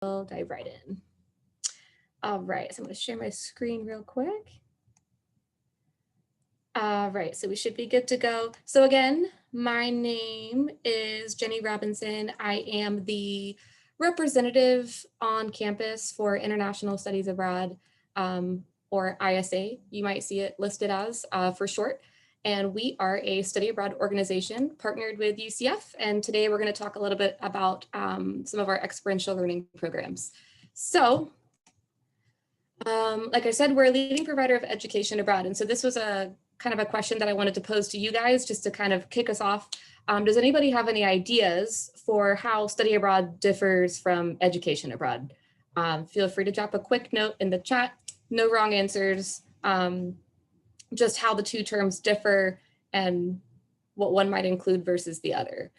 we'll dive right in. All right, so I'm going to share my screen real quick. All right, so we should be good to go. So again, my name is Jenny Robinson. I am the representative on campus for International Studies Abroad, or ISA. You might see it listed as for short. And we are a study abroad organization partnered with UCF. And today we're going to talk a little bit about some of our experiential learning programs. So like I said, we're a leading provider of education abroad. And so this was a kind of a question that I wanted to pose to you guys just to kind of kick us off. Does anybody have any ideas for how study abroad differs from education abroad? Feel free to drop a quick note in the chat. No wrong answers, just how the two terms differ and what one might include versus the other.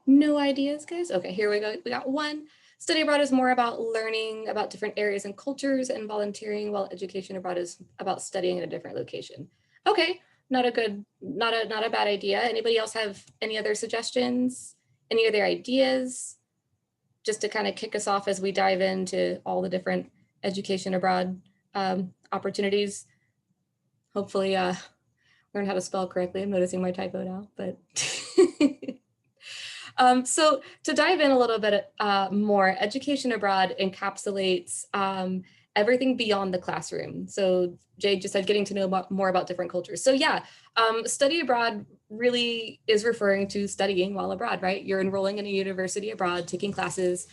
No ideas, guys? Okay, here we go. We got one. Study abroad is more about learning about different areas and cultures and volunteering, while education abroad is about studying in a different location. Okay, not a bad idea. Anybody else have any other suggestions? Any other ideas? Just to kind of kick us off as we dive into all the different education abroad opportunities. Hopefully learn how to spell correctly. I'm noticing my typo now, but so to dive in a little bit more, education abroad encapsulates everything beyond the classroom. So Jay just said getting to know more about different cultures. So yeah, study abroad really is referring to studying while abroad, right? You're enrolling in a university abroad, taking classes.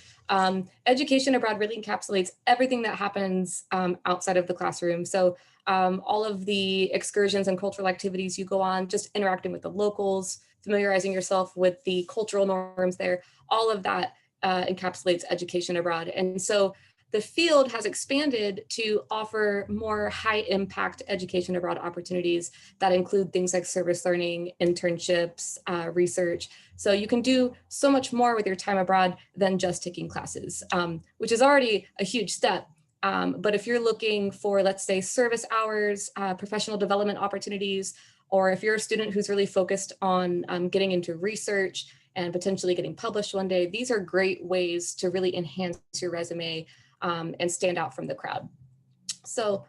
Education abroad really encapsulates everything that happens outside of the classroom. So all of the excursions and cultural activities you go on, just interacting with the locals, familiarizing yourself with the cultural norms there, all of that encapsulates education abroad. And so the field has expanded to offer more high impact education abroad opportunities that include things like service learning, internships, research. So you can do so much more with your time abroad than just taking classes, which is already a huge step. But if you're looking for, let's say, service hours, professional development opportunities, or if you're a student who's really focused on getting into research and potentially getting published one day, these are great ways to really enhance your resume and stand out from the crowd. So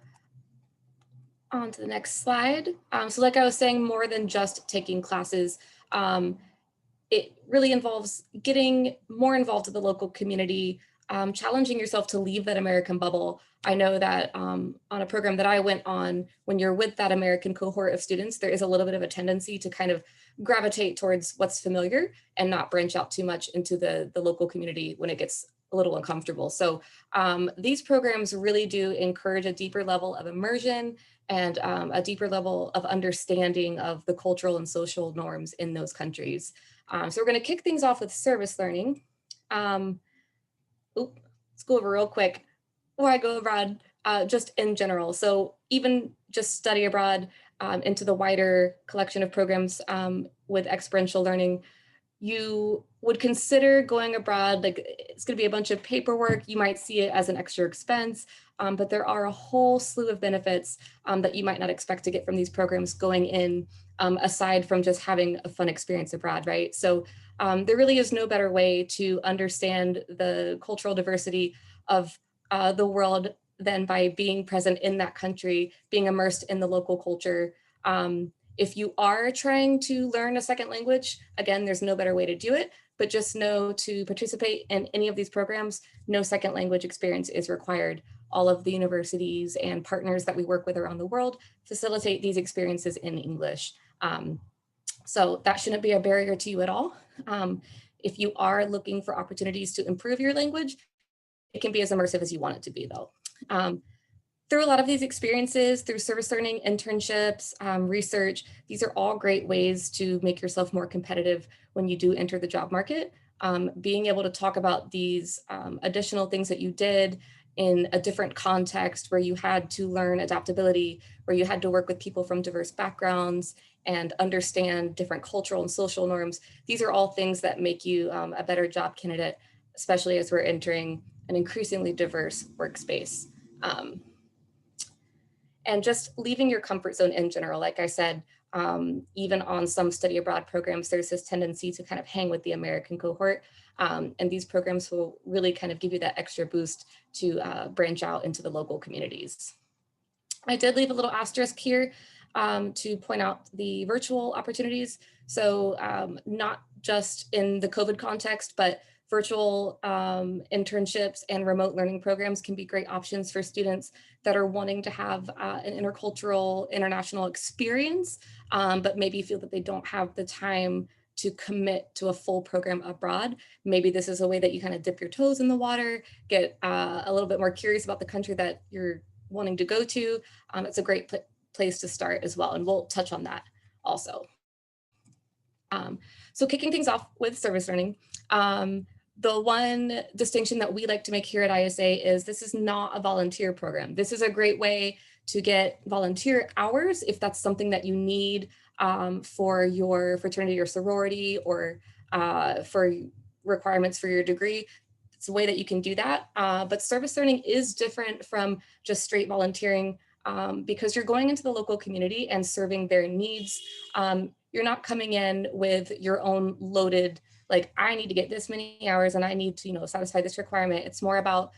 on to the next slide. So like I was saying, more than just taking classes, it really involves getting more involved in the local community, challenging yourself to leave that American bubble. I know that on a program that I went on, when you're with that American cohort of students, there is a little bit of a tendency to kind of gravitate towards what's familiar and not branch out too much into the local community when it gets a little uncomfortable. So these programs really do encourage a deeper level of immersion and a deeper level of understanding of the cultural and social norms in those countries. So we're going to kick things off with service learning. Let's go over real quick before I go abroad, just in general. So even just study abroad into the wider collection of programs with experiential learning, you would consider going abroad, like it's going to be a bunch of paperwork. You might see it as an extra expense, but there are a whole slew of benefits that you might not expect to get from these programs going in, aside from just having a fun experience abroad, right? So there really is no better way to understand the cultural diversity of the world than by being present in that country, being immersed in the local culture. If you are trying to learn a second language, again, there's no better way to do it, but just know to participate in any of these programs, no second language experience is required. All of the universities and partners that we work with around the world facilitate these experiences in English. So that shouldn't be a barrier to you at all. If you are looking for opportunities to improve your language, it can be as immersive as you want it to be though. Through a lot of these experiences, through service learning, internships, research, these are all great ways to make yourself more competitive when you do enter the job market. Being able to talk about these additional things that you did in a different context where you had to learn adaptability, where you had to work with people from diverse backgrounds and understand different cultural and social norms. These are all things that make you a better job candidate, especially as we're entering an increasingly diverse workspace. And just leaving your comfort zone in general, like I said, even on some study abroad programs, there's this tendency to kind of hang with the American cohort. And these programs will really kind of give you that extra boost to branch out into the local communities. I did leave a little asterisk here to point out the virtual opportunities. So not just in the COVID context, but virtual internships and remote learning programs can be great options for students that are wanting to have an intercultural, international experience, but maybe feel that they don't have the time to commit to a full program abroad. Maybe this is a way that you kind of dip your toes in the water, get a little bit more curious about the country that you're wanting to go to. It's a great place to start as well, and we'll touch on that also. So kicking things off with service learning, the one distinction that we like to make here at ISA is this is not a volunteer program. This is a great way to get volunteer hours if that's something that you need for your fraternity or sorority, or for requirements for your degree. It's a way that you can do that. But service learning is different from just straight volunteering because you're going into the local community and serving their needs. You're not coming in with your own loaded, like, I need to get this many hours and I need to, satisfy this requirement. It's more about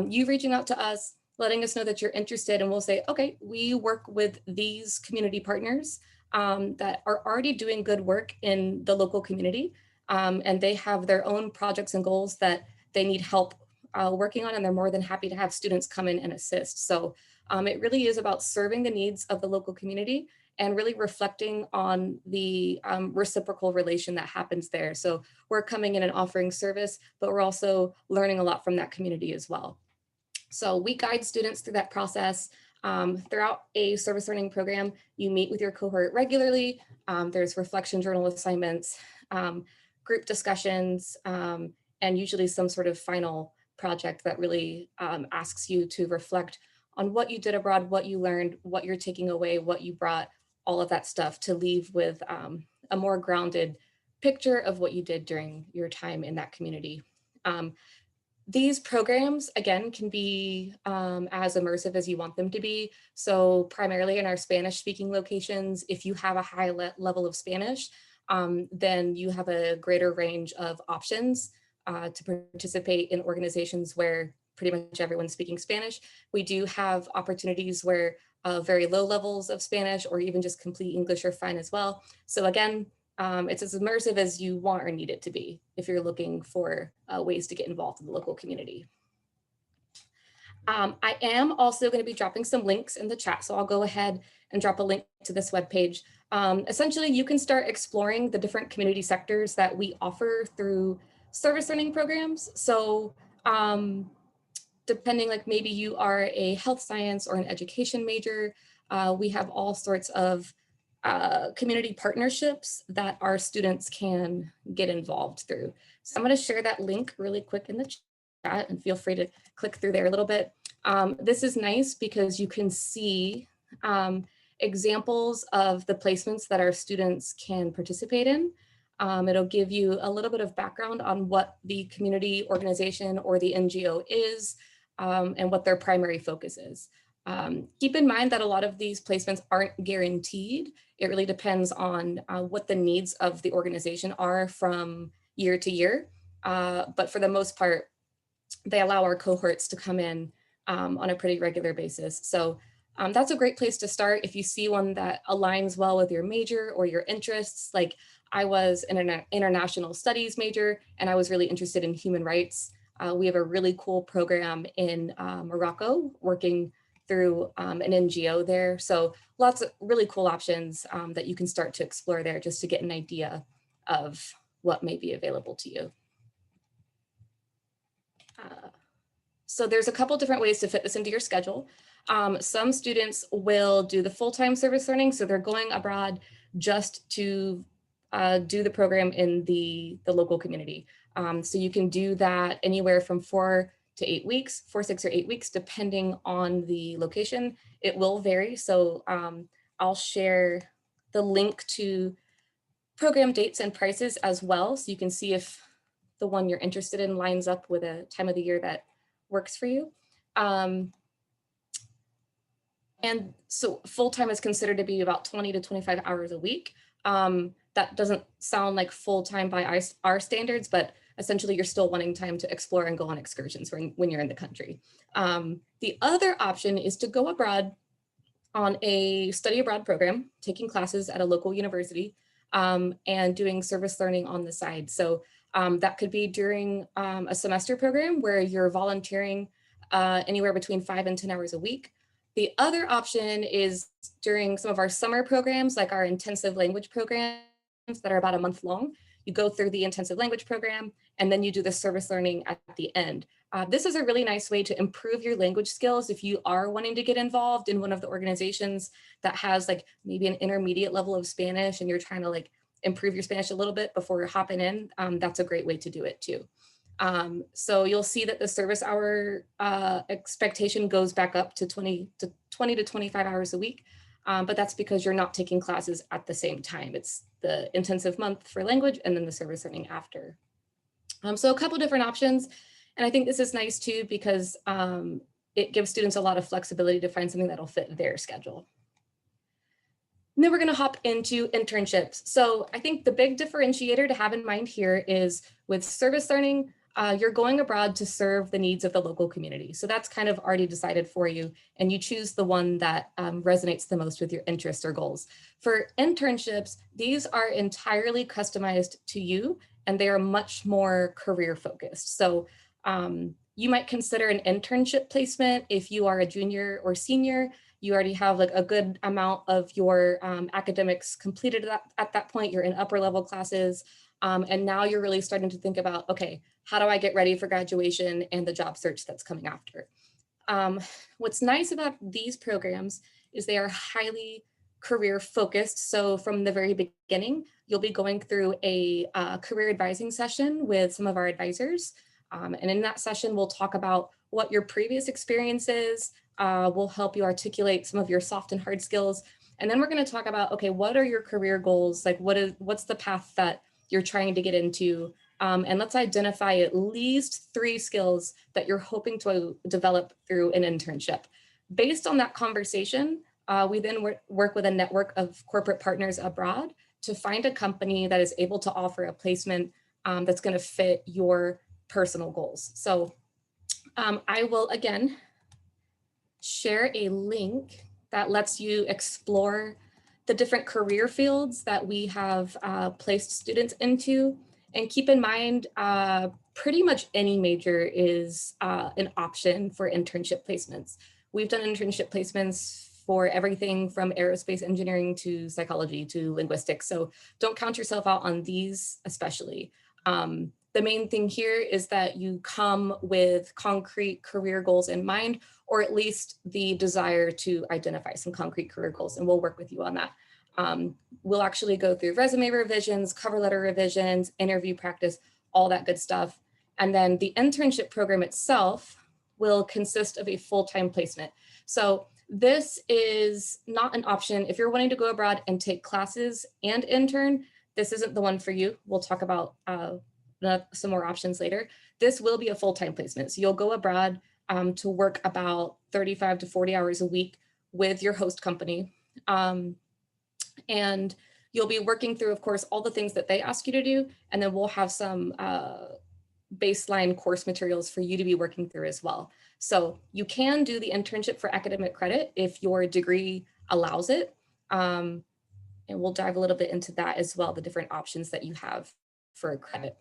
you reaching out to us, letting us know that you're interested, and we'll say, okay, we work with these community partners that are already doing good work in the local community. And they have their own projects and goals that they need help working on, and they're more than happy to have students come in and assist. So it really is about serving the needs of the local community and really reflecting on the reciprocal relation that happens there. So we're coming in and offering service, but we're also learning a lot from that community as well. So we guide students through that process. Throughout a service learning program, you meet with your cohort regularly. There's reflection journal assignments, group discussions, and usually some sort of final project that really asks you to reflect on what you did abroad, what you learned, what you're taking away, what you brought, all of that stuff, to leave with a more grounded picture of what you did during your time in that community. These programs, again, can be as immersive as you want them to be. So primarily in our Spanish speaking locations, if you have a high level of Spanish, then you have a greater range of options to participate in organizations where pretty much everyone's speaking Spanish. We do have opportunities where very low levels of Spanish or even just complete English are fine as well. So again, it's as immersive as you want or need it to be if you're looking for ways to get involved in the local community. I am also going to be dropping some links in the chat, so I'll go ahead and drop a link to this webpage. Essentially, you can start exploring the different community sectors that we offer through service learning programs. So depending, like maybe you are a health science or an education major, we have all sorts of community partnerships that our students can get involved through. So I'm going to share that link really quick in the chat, and feel free to click through there a little bit. This is nice because you can see examples of the placements that our students can participate in. It'll give you a little bit of background on what the community organization or the NGO is and what their primary focus is. Keep in mind that a lot of these placements aren't guaranteed. It really depends on what the needs of the organization are from year to year. But for the most part, they allow our cohorts to come in on a pretty regular basis. So that's a great place to start if you see one that aligns well with your major or your interests. Like I was an international studies major, and I was really interested in human rights. We have a really cool program in Morocco working through an NGO there. So lots of really cool options that you can start to explore there just to get an idea of what may be available to you. So there's a couple different ways to fit this into your schedule. Some students will do the full-time service learning. So they're going abroad just to do the program in the local community. So you can do that anywhere from 4 to 8 weeks, 4, 6, or 8 weeks, depending on the location. It will vary. So I'll share the link to program dates and prices as well. So you can see if the one you're interested in lines up with a time of the year that works for you. And so full-time is considered to be about 20 to 25 hours a week. That doesn't sound like full-time by our standards, but essentially you're still wanting time to explore and go on excursions when you're in the country. The other option is to go abroad on a study abroad program, taking classes at a local university, and doing service learning on the side. So that could be during a semester program where you're volunteering anywhere between 5 and 10 hours a week. The other option is during some of our summer programs, like our intensive language programs that are about a month long. You go through the intensive language program, and then you do the service learning at the end. This is a really nice way to improve your language skills if you are wanting to get involved in one of the organizations that has like maybe an intermediate level of Spanish and you're trying to like improve your Spanish a little bit before you're hopping in. That's a great way to do it too. So you'll see that the service hour expectation goes back up to 20 to 25 hours a week. But that's because you're not taking classes at the same time. It's the intensive month for language and then the service learning after. So a couple different options. And I think this is nice too, because it gives students a lot of flexibility to find something that'll fit their schedule. And then we're gonna hop into internships. So I think the big differentiator to have in mind here is with service learning, you're going abroad to serve the needs of the local community. So that's kind of already decided for you, and you choose the one that resonates the most with your interests or goals. For internships, these are entirely customized to you, and they are much more career focused. So you might consider an internship placement if you are a junior or senior. You already have like a good amount of your academics completed at that point. You're in upper level classes. And now you're really starting to think about, okay, how do I get ready for graduation and the job search that's coming after? What's nice about these programs is they are highly career focused. So from the very beginning, you'll be going through a career advising session with some of our advisors. And in that session, we'll talk about what your previous experience is. We'll help you articulate some of your soft and hard skills. And then we're going to talk about, okay, what are your career goals? Like what's the path that you're trying to get into, and let's identify at least 3 skills that you're hoping to develop through an internship. Based on that conversation, we then work with a network of corporate partners abroad to find a company that is able to offer a placement that's going to fit your personal goals. So I will again share a link that lets you explore the different career fields that we have placed students into. And keep in mind, pretty much any major is an option for internship placements. We've done internship placements for everything from aerospace engineering to psychology to linguistics. So don't count yourself out on these especially. The main thing here is that you come with concrete career goals in mind, or at least the desire to identify some concrete career goals, and we'll work with you on that. We'll actually go through resume revisions, cover letter revisions, interview practice, all that good stuff. And then the internship program itself will consist of a full-time placement. So this is not an option. If you're wanting to go abroad and take classes and intern, this isn't the one for you. We'll talk about some more options later. This will be a full-time placement. So you'll go abroad to work about 35 to 40 hours a week with your host company. And you'll be working through, of course, all the things that they ask you to do. And then we'll have some baseline course materials for you to be working through as well. So you can do the internship for academic credit if your degree allows it. And we'll dive a little bit into that as well, the different options that you have for credit.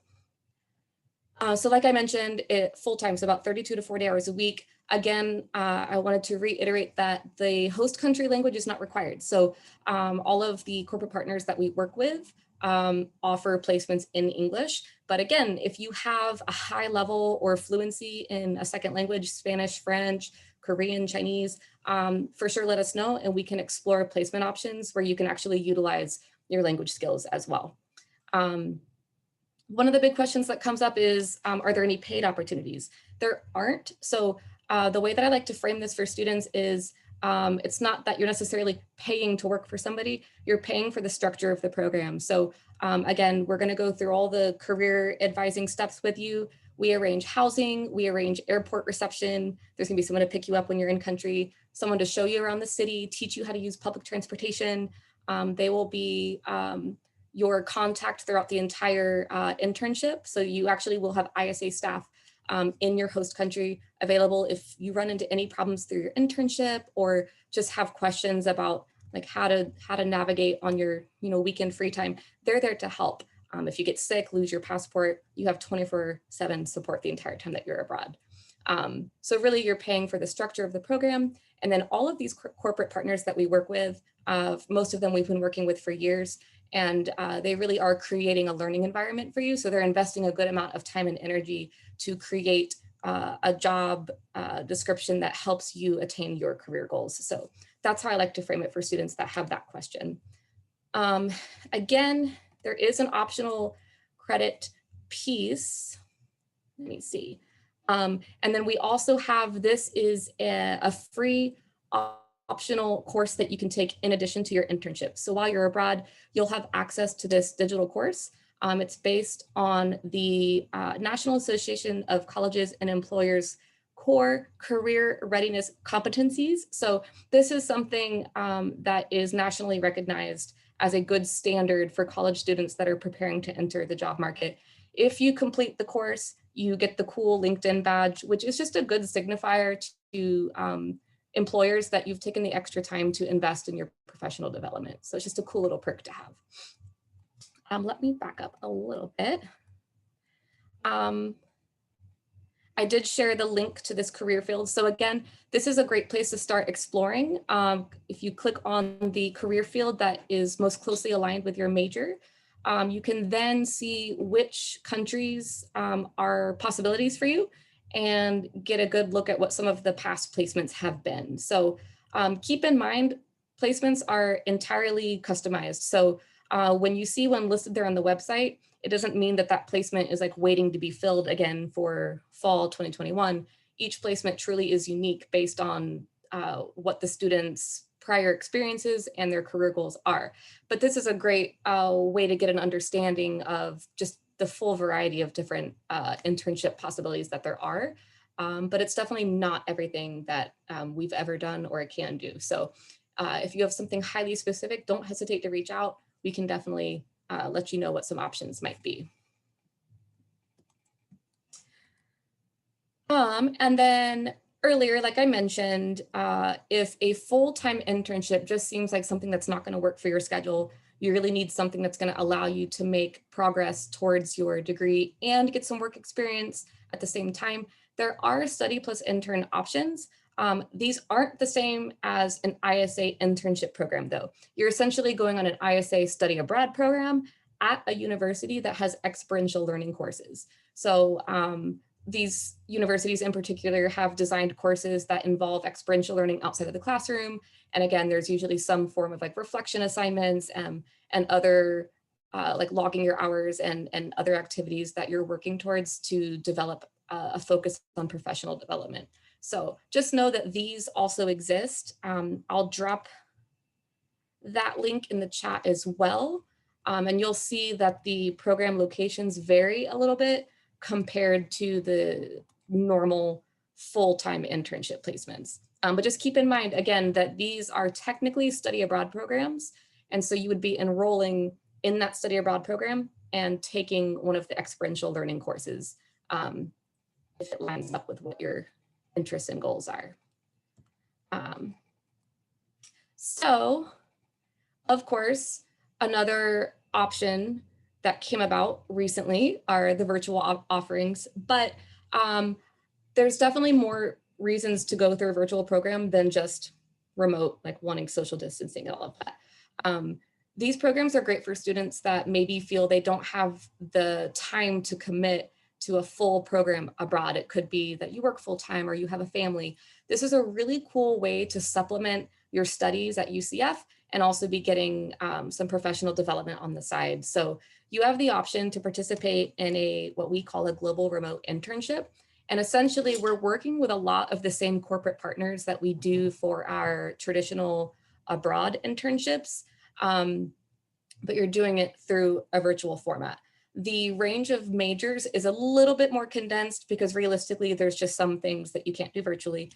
So like I mentioned, full-time, so about 32 to 40 hours a week. Again, I wanted to reiterate that the host country language is not required. So all of the corporate partners that we work with offer placements in English. But again, if you have a high level or fluency in a second language, Spanish, French, Korean, Chinese, for sure let us know, and we can explore placement options where you can actually utilize your language skills as well. One of the big questions that comes up is, are there any paid opportunities? There aren't. So the way that I like to frame this for students is, it's not that you're necessarily paying to work for somebody, you're paying for the structure of the program. So again, we're gonna go through all the career advising steps with you. We arrange housing, we arrange airport reception. There's gonna be someone to pick you up when you're in country, someone to show you around the city, teach you how to use public transportation. They will be your contact throughout the entire internship. So you actually will have ISA staff in your host country available if you run into any problems through your internship or just have questions about like how to navigate on your weekend free time. They're there to help. If you get sick, lose your passport, you have 24/7 support the entire time that you're abroad. So really you're paying for the structure of the program. And then all of these corporate partners that we work with, most of them we've been working with for years, and they really are creating a learning environment for you. So they're investing a good amount of time and energy to create a job description that helps you attain your career goals. So that's how I like to frame it for students that have that question. Again, there is an optional credit piece. Let me see. And then we also have, this is a free optional course that you can take in addition to your internship. So while you're abroad, you'll have access to this digital course. It's based on the National Association of Colleges and Employers core career readiness competencies. So this is something that is nationally recognized as a good standard for college students that are preparing to enter the job market. If you complete the course, you get the cool LinkedIn badge, which is just a good signifier to employers that you've taken the extra time to invest in your professional development. So it's just a cool little perk to have. Let me back up a little bit. I did share the link to this career field. So again, this is a great place to start exploring. If you click on the career field that is most closely aligned with your major, you can then see which countries are possibilities for you and get a good look at what some of the past placements have been. So keep in mind, placements are entirely customized. So when you see one listed there on the website, it doesn't mean that that placement is like waiting to be filled again for fall 2021. Each placement truly is unique based on what the student's prior experiences and their career goals are. But this is a great way to get an understanding of just the full variety of different internship possibilities that there are. But it's definitely not everything that we've ever done or can do. So if you have something highly specific, don't hesitate to reach out. We can definitely let you know what some options might be. And then earlier, like I mentioned, if a full-time internship just seems like something that's not going to work for your schedule, you really need something that's going to allow you to make progress towards your degree and get some work experience at the same time. There are study plus intern options. These aren't the same as an ISA internship program, though. You're essentially going on an ISA study abroad program at a university that has experiential learning courses. So these universities in particular have designed courses that involve experiential learning outside of the classroom. And again, there's usually some form of like reflection assignments and other like logging your hours and other activities that you're working towards to develop a focus on professional development. So just know that these also exist. I'll drop that link in the chat as well. And you'll see that the program locations vary a little bit compared to the normal full-time internship placements. But just keep in mind, again, that these are technically study abroad programs. And so you would be enrolling in that study abroad program and taking one of the experiential learning courses if it lines up with what your interests and goals are. So, of course, another option that came about recently are the virtual offerings, but there's definitely more reasons to go through a virtual program than just remote, like wanting social distancing and all of that. These programs are great for students that maybe feel they don't have the time to commit to a full program abroad. It could be that you work full-time or you have a family. This is a really cool way to supplement your studies at UCF and also be getting some professional development on the side. So you have the option to participate in what we call a global remote internship. And essentially we're working with a lot of the same corporate partners that we do for our traditional abroad internships, but you're doing it through a virtual format. The range of majors is a little bit more condensed because realistically, there's just some things that you can't do virtually.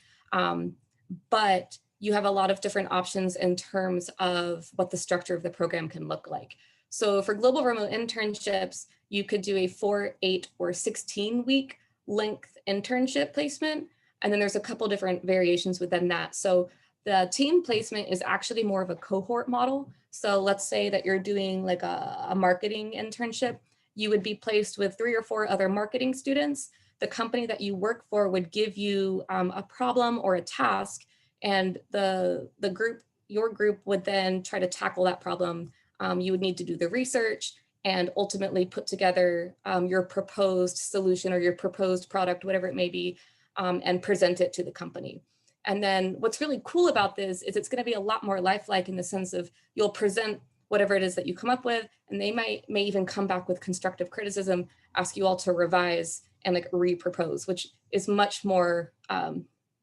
But you have a lot of different options in terms of what the structure of the program can look like. So for global remote internships, you could do a 4, 8, or 16-week length internship placement. And then there's a couple different variations within that. So the team placement is actually more of a cohort model. So let's say that you're doing like a marketing internship. You would be placed with 3 or 4 other marketing students. The company that you work for would give you a problem or a task, and your group would then try to tackle that problem. You would need to do the research and ultimately put together your proposed solution or your proposed product, whatever it may be, and present it to the company. And then what's really cool about this is it's going to be a lot more lifelike in the sense of you'll present whatever it is that you come up with, and they may even come back with constructive criticism, ask you all to revise and like re-propose, which is much more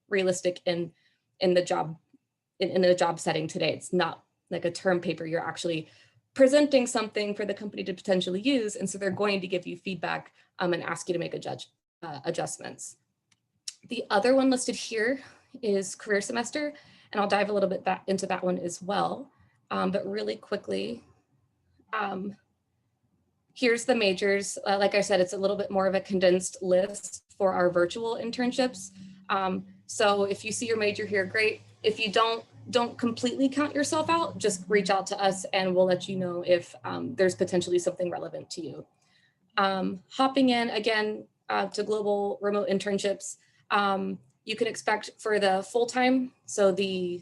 realistic in the job setting today. It's not like a term paper. You're actually presenting something for the company to potentially use, and so they're going to give you feedback and ask you to make adjustments. The other one listed here is career semester, and I'll dive a little bit into that one as well. But really quickly, here's the majors. Like I said, it's a little bit more of a condensed list for our virtual internships. So if you see your major here, great. If you don't completely count yourself out, just reach out to us and we'll let you know if there's potentially something relevant to you. Hopping in again to global remote internships, you can expect for the full-time, so the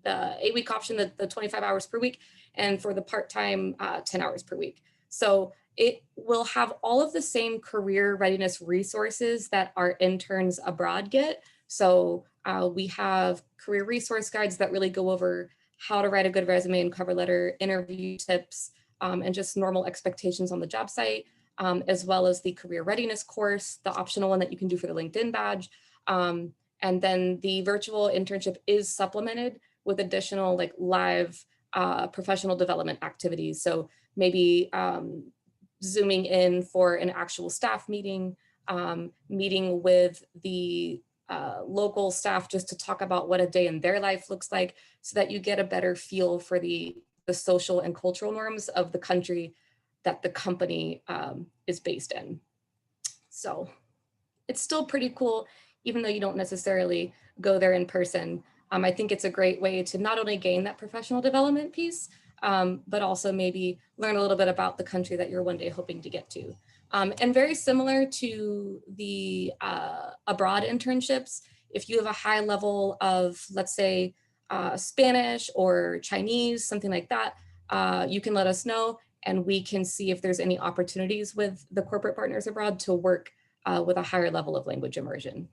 8-week option, the 25 hours per week, and for the part-time, 10 hours per week. So it will have all of the same career readiness resources that our interns abroad get. So we have career resource guides that really go over how to write a good resume and cover letter, interview tips, and just normal expectations on the job site, as well as the career readiness course, the optional one that you can do for the LinkedIn badge. And then the virtual internship is supplemented with additional like live professional development activities. So maybe Zooming in for an actual staff meeting, meeting with the local staff just to talk about what a day in their life looks like, so that you get a better feel for the social and cultural norms of the country that the company is based in. So it's still pretty cool, even though you don't necessarily go there in person. I think it's a great way to not only gain that professional development piece, but also maybe learn a little bit about the country that you're one day hoping to get to. And very similar to the abroad internships, if you have a high level of, let's say, Spanish or Chinese, something like that, you can let us know and we can see if there's any opportunities with the corporate partners abroad to work with a higher level of language immersion.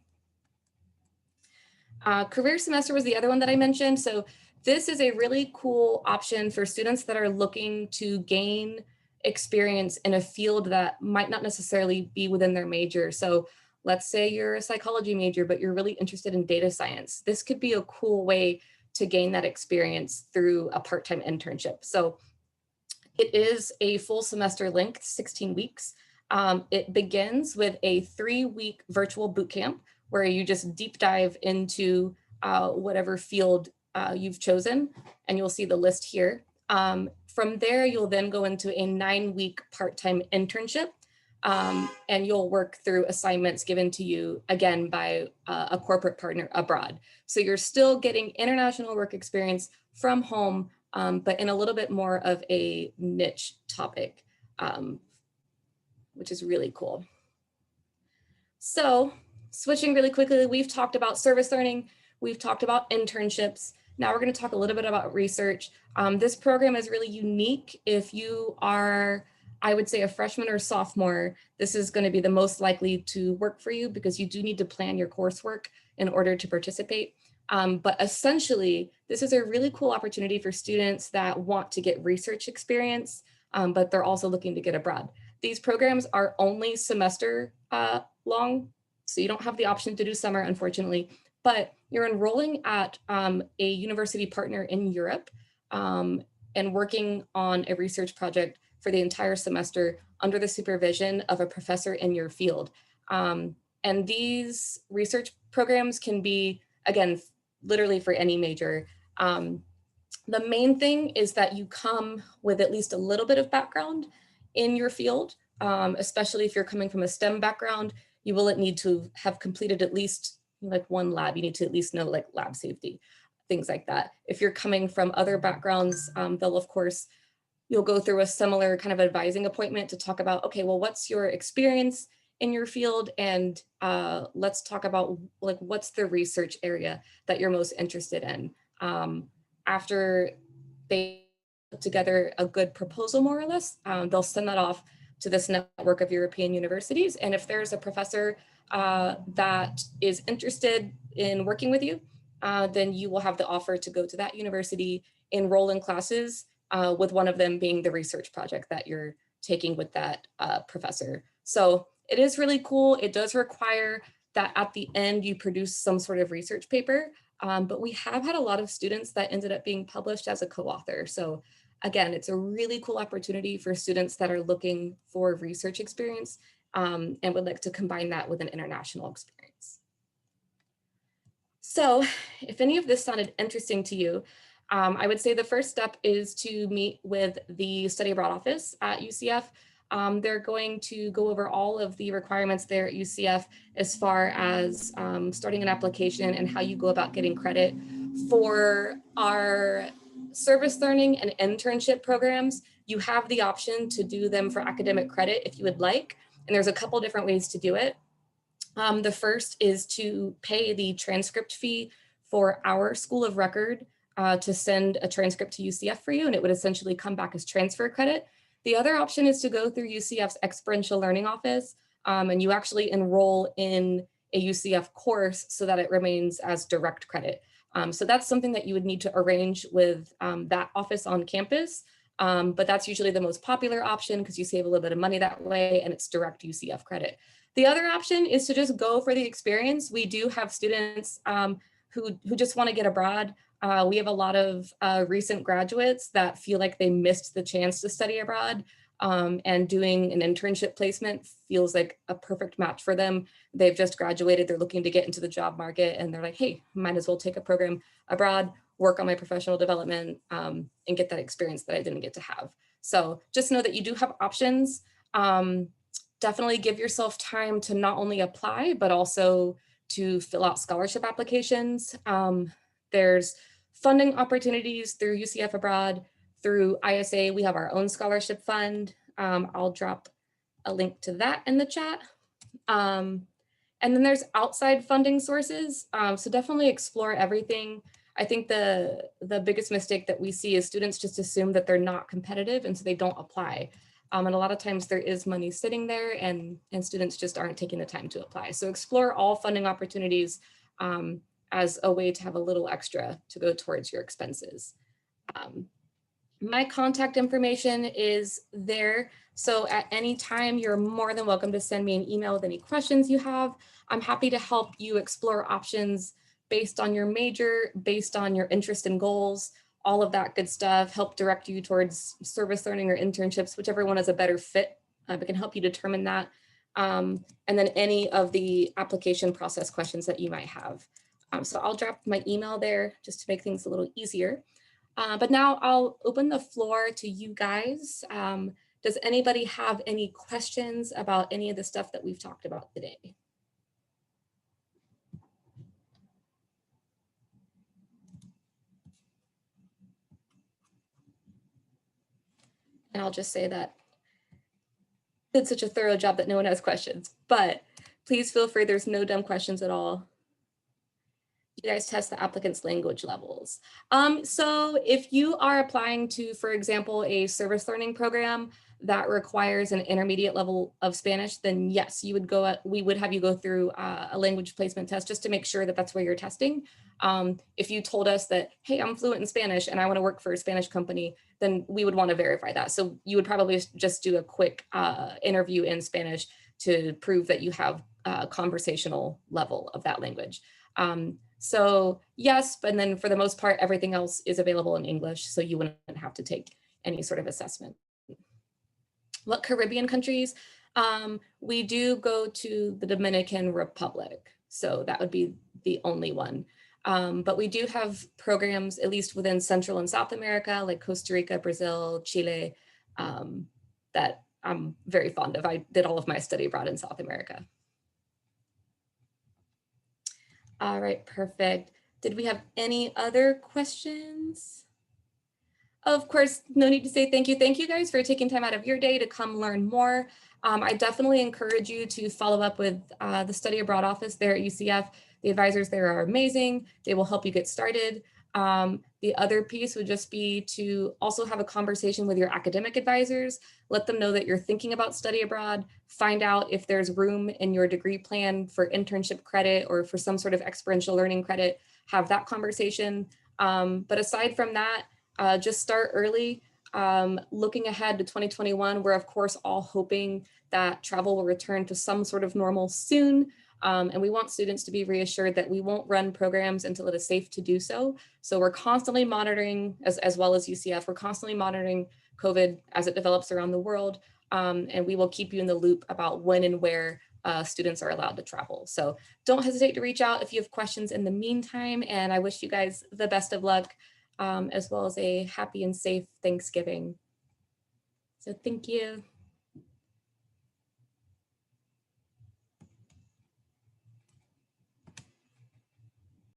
Career semester was the other one that I mentioned. So this is a really cool option for students that are looking to gain experience in a field that might not necessarily be within their major. So let's say you're a psychology major, but you're really interested in data science. This could be a cool way to gain that experience through a part-time internship. So it is a full semester length, 16 weeks. It begins with a 3-week virtual bootcamp where you just deep dive into whatever field you've chosen, and you'll see the list here. From there, you'll then go into a 9-week part-time internship, and you'll work through assignments given to you, again, by a corporate partner abroad. So you're still getting international work experience from home, but in a little bit more of a niche topic, which is really cool. So switching really quickly, we've talked about service learning, we've talked about internships. Now we're going to talk a little bit about research. This program is really unique. If you are, I would say, a freshman or sophomore, this is going to be the most likely to work for you because you do need to plan your coursework in order to participate. But essentially, this is a really cool opportunity for students that want to get research experience, but they're also looking to get abroad. These programs are only semester long, so you don't have the option to do summer, unfortunately, but you're enrolling at a university partner in Europe and working on a research project for the entire semester under the supervision of a professor in your field. And these research programs can be, again, literally for any major. The main thing is that you come with at least a little bit of background in your field, especially if you're coming from a STEM background. You will need to have completed at least like one lab. You need to at least know like lab safety, things like that. If you're coming from other backgrounds, they'll of course, you'll go through a similar kind of advising appointment to talk about, okay, well, what's your experience in your field? And let's talk about like, what's the research area that you're most interested in? After they put together a good proposal, more or less, they'll send that off to this network of European universities. And if there's a professor that is interested in working with you, then you will have the offer to go to that university, enroll in classes, with one of them being the research project that you're taking with that professor. So it is really cool. It does require that at the end you produce some sort of research paper, but we have had a lot of students that ended up being published as a co-author. So again, it's a really cool opportunity for students that are looking for research experience and would like to combine that with an international experience. So if any of this sounded interesting to you, I would say the first step is to meet with the study abroad office at UCF. They're going to go over all of the requirements there at UCF as far as starting an application and how you go about getting credit for our service learning and internship programs. You have the option to do them for academic credit if you would like, and there's a couple different ways to do it. The first is to pay the transcript fee for our school of record to send a transcript to UCF for you, and it would essentially come back as transfer credit. The other option is to go through UCF's experiential learning office, and you actually enroll in a UCF course so that it remains as direct credit. So that's something that you would need to arrange with that office on campus, but that's usually the most popular option because you save a little bit of money that way and it's direct UCF credit. The other option is to just go for the experience. We do have students who just want to get abroad. We have a lot of recent graduates that feel like they missed the chance to study abroad, and doing an internship placement feels like a perfect match for them. They've just graduated, they're looking to get into the job market, and they're like, hey, might as well take a program abroad, work on my professional development, and get that experience that I didn't get to have. So just know that you do have options. Definitely give yourself time to not only apply, but also to fill out scholarship applications. There's funding opportunities through UCF Abroad, through ISA. We have our own scholarship fund. I'll drop a link to that in the chat. And then there's outside funding sources. So definitely explore everything. I think the biggest mistake that we see is students just assume that they're not competitive and so they don't apply. And a lot of times there is money sitting there and students just aren't taking the time to apply. So explore all funding opportunities as a way to have a little extra to go towards your expenses. My contact information is there. So at any time, you're more than welcome to send me an email with any questions you have. I'm happy to help you explore options based on your major, based on your interest and goals, all of that good stuff, help direct you towards service learning or internships, whichever one is a better fit. It can help you determine that. And then any of the application process questions that you might have. So I'll drop my email there just to make things a little easier. But now I'll open the floor to you guys. Does anybody have any questions about any of the stuff that we've talked about today? And I'll just say that I did such a thorough job that no one has questions, but please feel free, there's no dumb questions at all. You guys test the applicant's language levels. So if you are applying to, for example, a service learning program that requires an intermediate level of Spanish, then yes, you would we would have you go through a language placement test just to make sure that that's where you're testing. If you told us that, hey, I'm fluent in Spanish and I want to work for a Spanish company, then we would want to verify that. So you would probably just do a quick interview in Spanish to prove that you have a conversational level of that language. So yes, but then for the most part, everything else is available in English, so you wouldn't have to take any sort of assessment. What Caribbean countries? We do go to the Dominican Republic. So that would be the only one. But we do have programs, at least within Central and South America, like Costa Rica, Brazil, Chile, that I'm very fond of. I did all of my study abroad in South America. All right, perfect. Did we have any other questions? Of course, no need to say thank you. Thank you guys for taking time out of your day to come learn more. I definitely encourage you to follow up with the study abroad office there at UCF. The advisors there are amazing. They will help you get started. The other piece would just be to also have a conversation with your academic advisors. Let them know that you're thinking about study abroad. Find out if there's room in your degree plan for internship credit or for some sort of experiential learning credit. Have that conversation. But aside from that, just start early. Looking ahead to 2021, we're of course all hoping that travel will return to some sort of normal soon. And we want students to be reassured that we won't run programs until it is safe to do so. So we're constantly monitoring, as well as UCF, we're constantly monitoring COVID as it develops around the world. And we will keep you in the loop about when and where students are allowed to travel. So don't hesitate to reach out if you have questions in the meantime. And I wish you guys the best of luck, as well as a happy and safe Thanksgiving. So thank you.